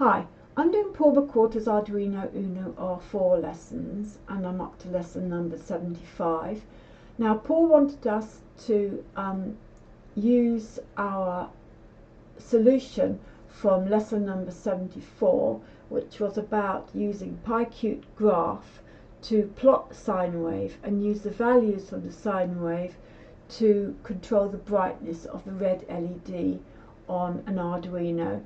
Hi, I'm doing Paul McWhorter's Arduino Uno R4 lessons, and I'm up to lesson number 75. Now Paul wanted us to use our solution from lesson number 74, which was about using PyQtgraph to plot the sine wave and use the values from the sine wave to control the brightness of the red LED on an Arduino.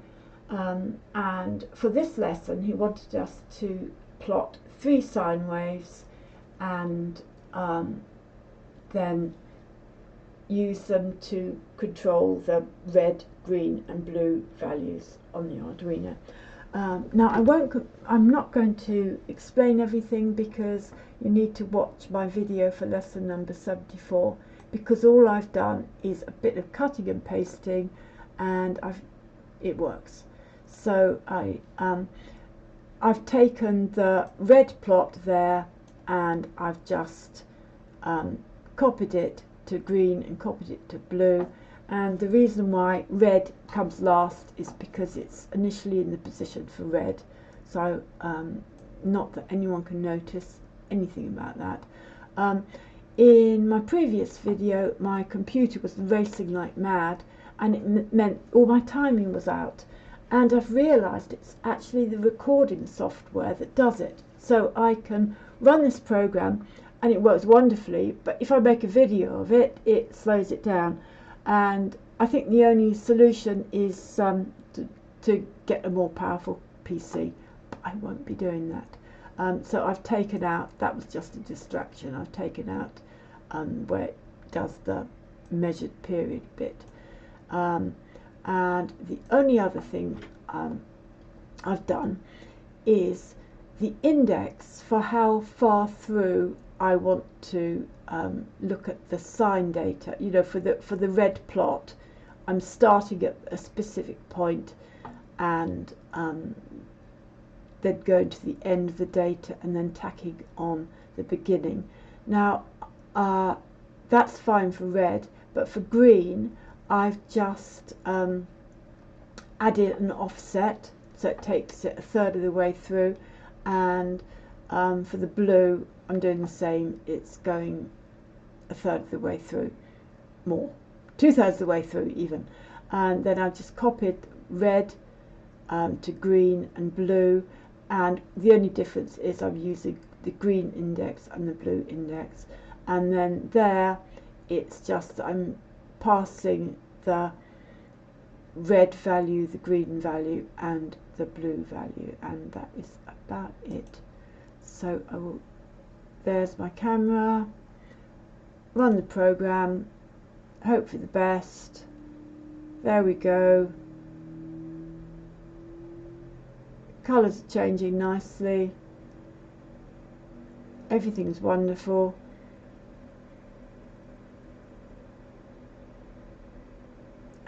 And for this lesson he wanted us to plot 3 sine waves and then use them to control the red, green and blue values on the Arduino. Now I'm not going to explain everything because you need to watch my video for lesson number 74, because all I've done is a bit of cutting and pasting and it works. So I've taken the red plot there and I've just copied it to green and copied it to blue, and the reason why red comes last is because it's initially in the position for red, so not that anyone can notice anything about that. In my previous video my computer was racing like mad and it meant all my timing was out, and I've realized it's actually the recording software that does it. So I can run this program and it works wonderfully, but if I make a video of it, it slows it down, and I think the only solution is to get a more powerful PC, but I won't be doing that. So I've taken out, that was just a distraction, I've taken out where it does the measured period bit. And the only other thing I've done is the index for how far through I want to look at the sine data. You know, for the red plot, I'm starting at a specific point and then going to the end of the data and then tacking on the beginning. Now that's fine for red, but for green I've just added an offset, so it takes it a third of the way through, and for the blue I'm doing the same, it's going a third of the way through, more, 2/3 of the way through even, and then I've just copied red to green and blue, and the only difference is I'm using the green index and the blue index, and then there it's just I'm passing the red value, the green value and the blue value, and that is about it. So there's my camera, run the program, hope for the best. There we go, colours are changing nicely, everything's wonderful.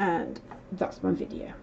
And that's my video.